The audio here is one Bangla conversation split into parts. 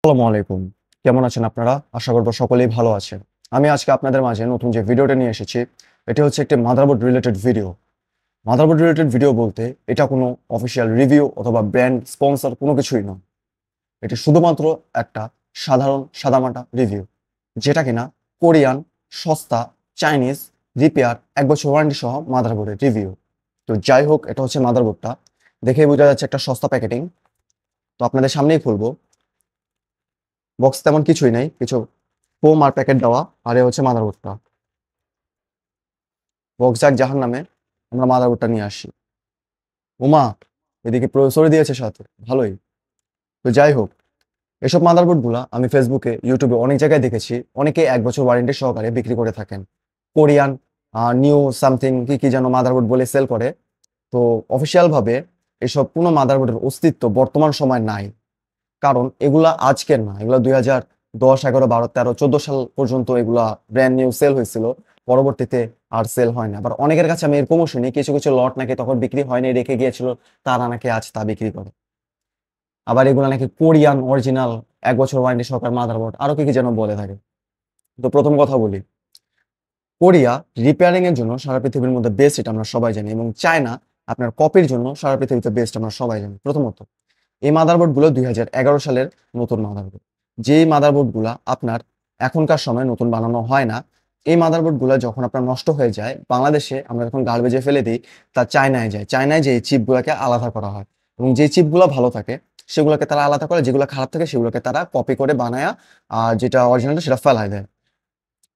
আসসালামু আলাইকুম। কেমন আছেন আপনারা? আশা করব সকলেই ভালো আছেন। আমি আজকে আপনাদের মাঝে নতুন যে ভিডিওটা নিয়ে এসেছি, এটি হচ্ছে একটি motherboard related video. Motherboard related video বলতে এটা কোনো অফিসিয়াল রিভিউ অথবা ব্র্যান্ড স্পন্সর কোনো কিছুই নয়। এটি শুধুমাত্র একটা সাধারণ সাদামাটা রিভিউ, যেটা কিনা কোরিয়ান সস্তা চাইনিজ রিপেয়ার ১ বছর ওয়ারেন্টি সহ মাদারবোর্ডের রিভিউ। তো যাই হোক, এটা হচ্ছে মাদারবোর্ডটা। দেখেই বোঝা যাচ্ছে একটা সস্তা প্যাকেটিং। তো আপনাদের সামনেই খুলবো। বক্স তেমন কিছুই নেই, কিছু ফোম আর প্যাকেট দেওয়া, আর এ হচ্ছে মাদারবোর্ডটা। বক্স যাক জাহান নামে, আমরা মাদারবোর্ডটা নিয়ে আসি। ওমা, এদিকে প্রসেসর দিয়েছে সাথে, ভালোই। তো যাই হোক, এসব মাদারবোর্ড গুলা আমি ফেসবুকে ইউটিউবে অনেক জায়গায় দেখেছি, অনেকে ১ বছর ওয়ারেন্টি সহকারে বিক্রি করে থাকেন। কোরিয়ান নিউ সামথিং কি কি যেন মাদারবোর্ড বলে সেল করে। তো অফিসিয়াল ভাবে এসব কোনো মাদারবোর্ডের অস্তিত্ব বর্তমান সময় নাই। কারণ এগুলা আজকের না, এগুলা ২০১০, ১১, ১২, ১৩, ১৪ সাল পর্যন্ত এগুলা ব্র্যান্ড নিউ সেল হয়েছিল। পরবর্তীতে আর সেল হয় না। আবার অনেকের কাছে আমি এরকমও শুনি কিছু কিছু লট নাকি তখন বিক্রি হয়নি, রেখে গিয়েছিল, তারা নাকি আজ তা বিক্রি করে। আবার এগুলা নাকি কোরিয়ান অরিজিনাল ১ বছর ওয়ারেন্টি সহকারে মাদারবোর্ড, আরো কি কি যেন বলে থাকে। তো প্রথম কথা বলি, কোরিয়া রিপেয়ারিং এর জন্য সারা পৃথিবীর মধ্যে বেস্ট, এটা আমরা সবাই জানি। এবং চায়না আপনার কপির জন্য সারা পৃথিবীতে বেস্ট, আমরা সবাই জানি। প্রথমত, এই মাদারবোর্ড গুলো ২০১১ সালের নতুন মাদারবোর্ড। যেই মাদারবোর্ড গুলা আপনার এখনকার সময় নতুন বানানো হয় না। এই মাদারবোর্ড গুলা যখন আপনার নষ্ট হয়ে যায়, বাংলাদেশে আমরা যখন গার্বেজে ফেলে দিই, তা চায়নায় যায়। চায়নায় যে চিপ গুলাকে আলাদা করা হয়, এবং যে চিপ গুলো ভালো থাকে সেগুলোকে তারা আলাদা করে, যেগুলো খারাপ থাকে সেগুলোকে তারা কপি করে বানায়, আর যেটা অরিজিনাল সেটা ফেলায় দেয়।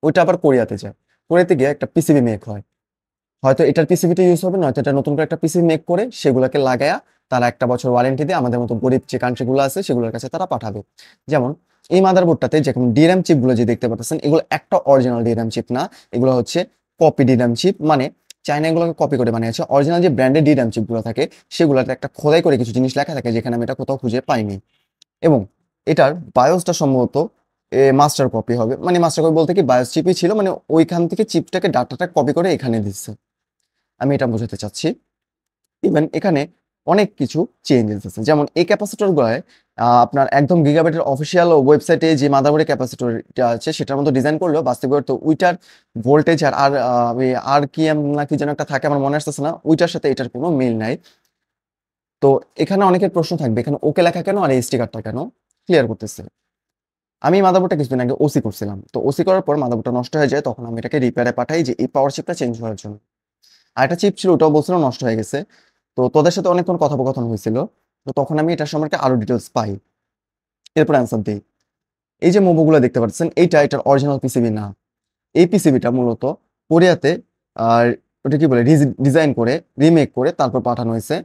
ওইটা আবার কোরিয়াতে যায়। কোরিয়াতে গিয়ে একটা পিসিবি মেক হয়। হয়তো এটার পিসিবিটা ইউজ হবে, নয়তো এটা নতুন করে একটা পিসিবি মেক করে সেগুলোকে লাগায়া তারা ১ বছর ওয়ারেন্টি দিয়ে আমাদের মতো গরিব যে কান্ট্রি গুলো আছে সেগুলোর কাছে তারা পাঠাবে। যেমন এই মাদারবোর্ডটাতে যেরকম ডিরাম চিপ গুলো যে দেখতে পাচ্ছেন, এগুলো একটা অরিজিনাল ডিরাম চিপ না, এগুলো হচ্ছে কপি ডিরাম চিপ। মানে চায়না এগুলোকে কপি করে বানিয়েছে। অরিজিনাল যে ব্র্যান্ডেড ডিরাম চিপ গুলো থাকে সেগুলোতে একটা খোদাই করে কিছু জিনিস লেখা থাকে, যেখানে আমি এটা কোথাও খুঁজে পাইনি। এবং এটার বায়োসটা সম্ভবত মাস্টার কপি হবে। মানে মাস্টার কপি বলতে কি, বায়োস চিপই ছিল, মানে ওইখান থেকে চিপটাকে ডাটাটা কপি করে এখানে দিচ্ছে। আমি এটা বোঝাতে চাচ্ছি। ইভেন এখানে অনেক কিছু চেঞ্জেস আছে। যেমন এই ক্যাপাসিটর গুলায় আপনার একদম গিগাবাইটের অফিসিয়াল ওয়েবসাইটে যে মাদারবোর্ডের ক্যাপাসিটরটা আছে সেটার মতো ডিজাইন করলেও বাস্তবে তো ওইটার ভোল্টেজ আর কি না কি যেন একটা থাকে, আমার মনে আসতেছে না, ওইটার সাথে এটার কোনো মিল নাই। তো এখানে অনেকের প্রশ্ন থাকবে, এখানে ওকে লেখা কেন আর এই স্টিকারটা কেন? ক্লিয়ার করতেছে। আমি মাদারবোর্ডটা কিছুদিন আগে ওসি করছিলাম। তো ওসি করার পর মাদারবোর্ডটা নষ্ট হয়ে যায়, তখন আমি এটাকে রিপেয়ারে পাঠাই যে এই পাওয়ার চিপটা চেঞ্জ করার জন্য। আরেকটা চিপ ছিল, ওটাও বলছিল নষ্ট হয়ে গেছে। তো তোদের সাথে অনেকক্ষণ কথোপকথন হয়েছিল। তো তখন আমি এটার সম্পর্কে আরো ডিটেলস পাই। এরপর অ্যান্সার দিই। এই যে মোবোগুলো দেখতে পাচ্ছেন, এইটা এটার অরিজিনাল পিসিবি না। এই পিসিবিটা মূলত কোরিয়াতে আর ওটা কি বলে ডিজাইন করে রিমেক করে তারপর পাঠানো হয়েছে।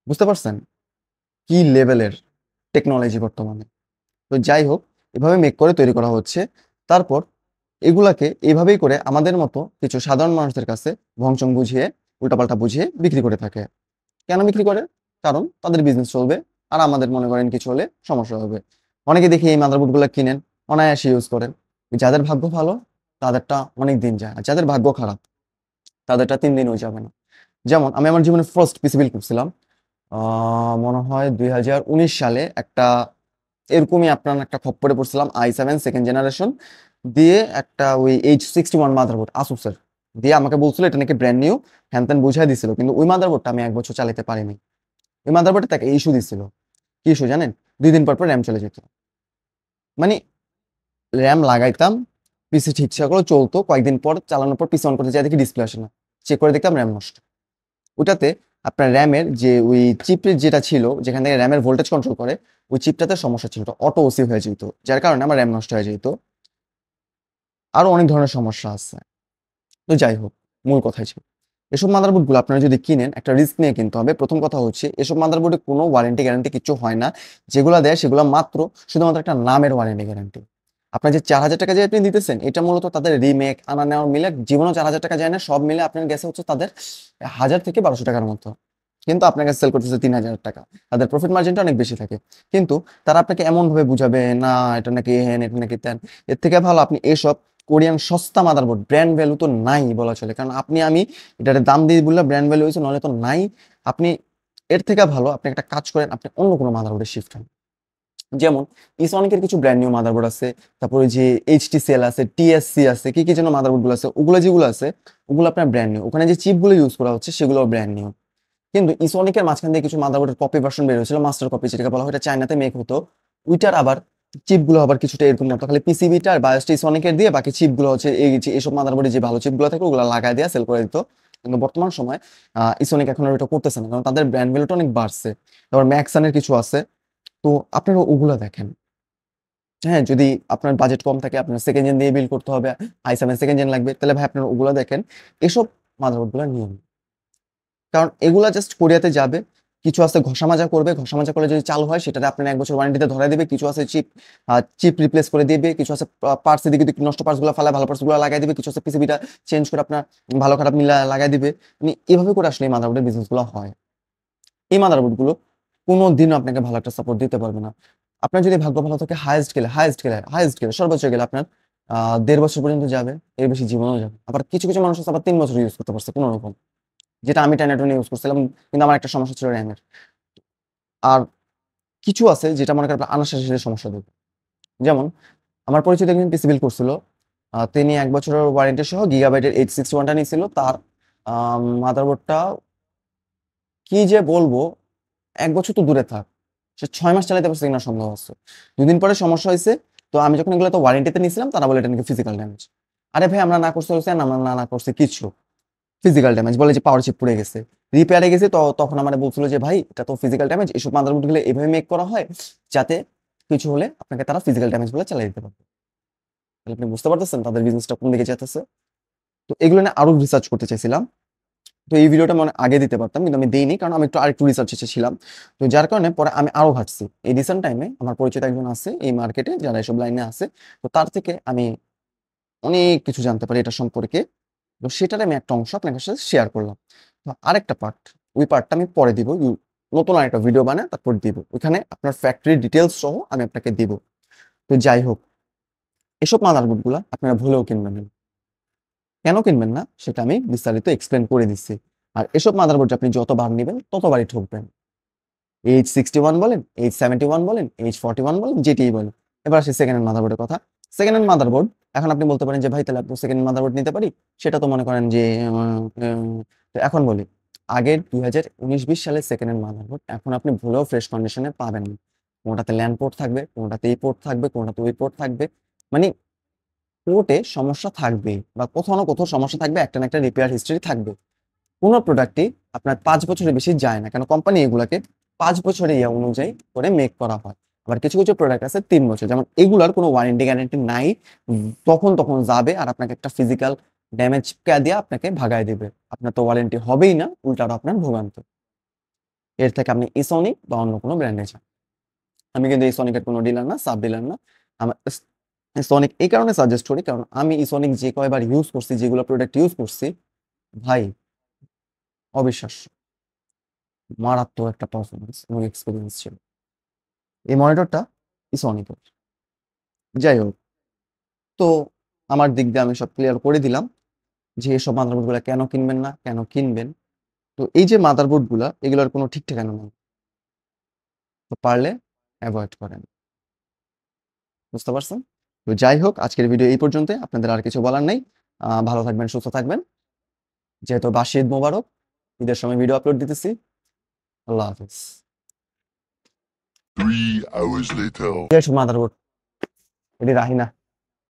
বুঝতে পারছেন কি লেভেলের টেকনোলজি বর্তমানে? তো যাই হোক, এভাবে মেক করে তৈরি করা হচ্ছে। তারপর এগুলাকে এভাবেই করে আমাদের মতো কিছু সাধারণ মানুষদের কাছে ভংচং বুঝিয়ে, উল্টাপাল্টা বুঝিয়ে বিক্রি করে থাকে। কেন বিক্রি করে? কারণ তাদের বিজনেস চলবে, আর আমাদের মনে করেন কিছু হলে সমস্যা হবে। অনেকে দেখি এই মাদারবোর্ড গুলো কিনেন, অনায়াসে ইউজ করেন। যাদের ভাগ্য ভালো তাদেরটা অনেক দিন যায়, আর যাদের ভাগ্য খারাপ তাদেরটা ৩ দিনও যাবে না। যেমন আমি আমার জীবনে ফার্স্ট পিসি বিল্ড করছিলাম মনে হয় ২০১৯ সালে। একটা এরকমই আপনার একটা খপ্পরে পড়ছিলাম, i7 সেকেন্ড জেনারেশন দিয়ে, একটা ওই H61 মাদারবোর্ড আসুসের দিয়ে। আমাকে বলছিল এটা নাকি ব্র্যান্ড নিউ, হ্যান ত্যান বুঝাই দিছিল, কিন্তু ওই মাদারবোর্ডটা আমি ১ বছর চালাতে পারিনি। ওই মাদারবোর্ডে তাকে ইস্যু দিছিল। কি ইস্যু জানেন? ২ দিন পর পর র্যাম চলে যেত। মানে র্যাম লাগাইতাম, পিসি ঠিকঠাক করে চলতো, কয়েকদিন পর চালানোর পর পিসি অন করতে যাই দেখি ডিসপ্লে আসে না। চেক করে দেখতাম র্যাম নষ্ট। ওটাতে আপনার র্যামের যে ওই চিপের যেটা ছিল, যেখান থেকে র্যামের ভোল্টেজ কন্ট্রোল করে, ওই চিপটাতে সমস্যা ছিল, অটো ওসি হয়ে যেত, যার কারণে আমার র্যাম নষ্ট হয়ে যেত। আরো অনেক ধরনের সমস্যা আছে। তো যাই হোক, মূল কথাই ছিল, এসব মাদারবোর্ডগুলো আপনারা যদি কিনেন একটা রিস্ক নিয়ে কিনতে হবে। প্রথম কথা হচ্ছে, এসব মাদারবোর্ডে কোনো ওয়ারেন্টি গ্যারান্টি কিছু হয় না। যেগুলো দেয় সেগুলো মাত্র শুধুমাত্র একটা নামের ওয়ারেন্টি গ্যারান্টি। আপনার যে ৪,০০০ টাকা যে আপনি দিতেছেন, এটা মূলত তাদের রিমেক আনা নেওয়া মিলে জীবনেও ৪,০০০ টাকা যায় না। সব মিলে আপনার গেছে হচ্ছে তাদের ১,০০০ থেকে ১,২০০ টাকার মতো। কিন্তু আপনার কাছে সেল করতেছে ৩,০০০ টাকা। তাদের প্রফিট মার্জিনটা অনেক বেশি থাকে। কিন্তু তারা আপনাকে এমনভাবে বুঝাবে, না এটা নাকি হেন, এটা নাকি তেন। এর থেকে ভালো আপনি এসব কোরিয়ান সস্তা মাদারবোর্ড, ব্র্যান্ড ভ্যালু তো নাই বলা চলে, কারণ আপনি আমি এটার দাম দিয়ে বললে ব্র্যান্ড ভ্যালু হয়েছে, নাহলে তো নাই। আপনি এর থেকে ভালো আপনি একটা কাজ করেন, আপনি অন্য কোনো মাদারবোর্ডে শিফট হন। যেমন ইসনিকের কিছু ব্র্যান্ড নিউ মাদারবোর্ড আছে, তারপরে যে এইচটিসিএল আছে, টিএসসি আছে, কি কি যেন মাদারবোর্ডগুলো আছে, ওগুলো যেগুলো আছে ওগুলো আপনার ব্র্যান্ড নিউ। ওখানে যে চিপগুলো ইউজ করা হচ্ছে সেগুলো ব্র্যান্ড নিউ। কিন্তু ইসনিকের মাঝখান দিয়ে কিছু মাদারবোর্ডের কপি ভার্সন বের হয়েছিল, মাস্টার কপি যেটাকে বলা হয়, এটা চায়নাতে মেক হতো। ওইটার আবার চিপগুলো আবার কিছুটা এরকম মতো, খালি পিসিবিটা আর বায়োসটা ইসনিকের দিয়ে, বাকি চিপগুলো হচ্ছে এইসব মাদারবোর্ডে যে ভালো চিপগুলো থাকে ওগুলো লাগাই দিয়ে সেল করে দিত। কিন্তু বর্তমান সময় ইসনিক এখন আর এটা করতেছে না, কারণ তাদের ব্র্যান্ড ভ্যালুটা অনেক বাড়ছে। তারপর ম্যাক্সানের কিছু আছে, তো আপনারা ওগুলো দেখেন। হ্যাঁ, যদি আপনার বাজেট কম থাকে, আপনার সেকেন্ড জেন দিয়ে বিল্ড করতে হবে, i7 সেকেন্ড জেন লাগবে, তাহলে ভাই আপনারা ওগুলো দেখেন। এসব মাদারবোর্ডগুলো নিয়ম, কারণ এগুলা জাস্ট কোরিয়াতে যাবে, কিছু আছে ঘষা মাজা করবে, ঘষা মাজা করলে যদি চালু হয় সেটাতে আপনার 1 বছর ওয়ারেন্টিতে ধরে দিবে। কিছু আছে চিপ রিপ্লেস করে দিবে, কিছু আছে পার্টস এদিকে ওদিকে নষ্ট পার্টসগুলো ফালায় ভালো পার্টসগুলো লাগাই দিবে, কিছু আছে পিসিবিটা চেঞ্জ করে আপনার ভালো খারাপ মিলা লাগাই দিবে। মানে এভাবে করে আসলে এই মাদারবোর্ডের বিজনেসগুলো হয়। এই মাদারবোর্ডগুলো কোনো দিনও আপনাকে ভালো একটা সাপোর্ট দিতে পারবে না। আপনার যদি ভাগ্য ভালো থাকে, হাইয়েস্ট গেলে সর্বোচ্চ গেলে আপনার 1.5 বছর পর্যন্ত যাবে, এর বেশি জীবনও যাবে। আবার কিছু কিছু মানুষ আছে আবার 3 বছর ইউজ করতে পারছে কোনো রকম, যেটা আমি টেনেটনে ইউজ করছিলাম, কিন্তু আমার একটা সমস্যা ছিল র্যামের। আর কিছু আছে যেটা মনে করেন আনার সাথে সাথে সমস্যা দেবে। যেমন আমার পরিচিত একজন পিসি বিল্ড করছিল, তিনি 1 বছরের ওয়ারেন্টি সহ গিগাবাইটের 861টা নিয়েছিল। তার মাদারবোর্ডটা কি যে বলবো, 1 বছর তো দূরে থাক, সে 6 মাস চালাতে পারছে কিনা সন্দেহ আছে। 2 দিন পরে সমস্যা হয়েছে। তো আমি যখন এগুলো তো ওয়ারেন্টিতে নিয়েছিলাম, তারা বলে এটা নাকি ফিজিক্যাল ড্যামেজ। আরে ভাই, আমরা না করতে হয়েছে, আমরা না করছে কিছু, ফিজিক্যাল ড্যামেজ বলে যে পাওয়ার চিপ পুড়ে গেছে, রিপেয়ারে গেছে। তো তখন আমার বলছিল যে ভাই এটা তো ফিজিক্যাল ড্যামেজ, এসব মাদারবোর্ড গুলো এভাবে মেক করা হয় যাতে কিছু হলে আপনাকে তারা ফিজিক্যাল ড্যামেজ বলে চালিয়ে দিতে পারবে। তাহলে আপনি বুঝতে পারতেছেন তাদের বিজনেসটা কোন দিকে যেতেছে। তো এগুলো নিয়ে আরো রিসার্চ করতে চাইছিলাম। তো এই ভিডিওটা মানে আগে দিতে পারতাম, কিন্তু আমি দেইনি, কারণ আমি একটু আরেকটু রিসার্চ ছিলাম। তো যার কারণে পরে আমি আরো ঘাটছি। এই রিসেন্ট টাইমে আমার পরিচিত একজন আছে এই মার্কেটে, যারা এসব লাইনে আছে। তো তার থেকে আমি অনেক কিছু জানতে পারি এটা সম্পর্কে। তো সেটার আমি একটা অংশ আপনার সাথে শেয়ার করলাম। তো আরেকটা পার্ট, ওই পার্টটা আমি পরে দিব, নতুন আরেকটা ভিডিও বানায় তারপর দিব, ওইখানে আপনার ফ্যাক্টরি ডিটেলস সহ আমি আপনাকে দিব। তো যাই হোক, এসব মাদারবোর্ড গুলা আপনারা ভুলেও কিনবেন না। কেন কিনবেন না সেটা আমি বিস্তারিত এক্সপ্লেন করে দিচ্ছি। আর এসব মাদারবোর্ড আপনি যতবার নেবেন ততবারই ঠকবেন। H61 বলেন, H71 বলেন, H41 বলেন, যেটিই বলেন। এবার আসি সেকেন্ড হ্যান্ড মাদারবোর্ডের কথা। সেকেন্ড হ্যান্ড মাদারবোর্ড, এখন আপনি বলতে পারেন যে ভাই তাহলে আপনি সেকেন্ড হ্যান্ড মাদারবোর্ড নিতে পারি, সেটা তো মনে করেন যে তো এখন বলি, আগের 2019-20 সালের সেকেন্ড হ্যান্ড মাদারবোর্ড এখন আপনি ভুলেও ফ্রেশ কন্ডিশনে পাবেন না। কোনোটাতে ল্যান্ড পোর্ট থাকবে, কোনোটাতে এই পোর্ট থাকবে, কোনোটাতে ওই পোর্ট থাকবে। মানে পোর্টে সমস্যা থাকবেই, বা কোথাও না কোথাও সমস্যা থাকবে, একটা না একটা রিপেয়ার হিস্ট্রি থাকবে। কোনো প্রোডাক্টই আপনার 5 বছরের বেশি যায় না, কেন কোম্পানি এগুলাকে 5 বছরের ইয়া অনুযায়ী করে মেক করা হয়। আবার কিছু কিছু প্রোডাক্ট আছে 3 বছর, যেমন এগুলার কোনো ওয়ারেন্টি গ্যারান্টি নাই। তখন তখন যাবে আর আপনাকে একটা ফিজিক্যাল ড্যামেজ দিয়ে আপনাকে ভাগায় দিবে। আপনার তো ওয়ারেন্টি হবেই না, উল্টারও আপনার ভোগান্তি। এর থেকে আপনি ইসনিক বা অন্য কোনো ব্র্যান্ডে যান। আমি কিন্তু ইসনিকের কোনো ডিলার না, সাব ডিলার না। আমার ইসনিক এই কারণে সাজেস্ট করি, কারণ আমি ইসনিক যে কয়বার ইউজ করছি, যেগুলো প্রোডাক্ট ইউজ করছি, ভাই অবিশ্বাস্য, মারাত্মক একটা পারফরমেন্স এবং এক্সপিরিয়েন্স ছিল। এই মনিটরটা ইসনিকের। যাই হোক, তো আমার দিক দিয়ে আমি সব ক্লিয়ার করে দিলাম যে এসব মাদারবোর্ড গুলা কেন কিনবেন না, কেন কিনবেন। তো এই যে মাদারবোর্ড গুলা, এগুলোর কোনো ঠিক ঠিকানা নেই। তো পারলে অ্যাভয়েড করেন। বুঝতে পারছেন? তো যাই হোক, আজকের ভিডিও এই পর্যন্ত। আপনাদের আর কিছু বলার নেই। ভালো থাকবেন, সুস্থ থাকবেন। যেহেতু বাসি ঈদ মোবারক, ঈদের সময় ভিডিও আপলোড দিতেছি। আল্লাহ হাফিজ। 3 hours later. এসব মাদারবোর্ড, এটি রাহি না।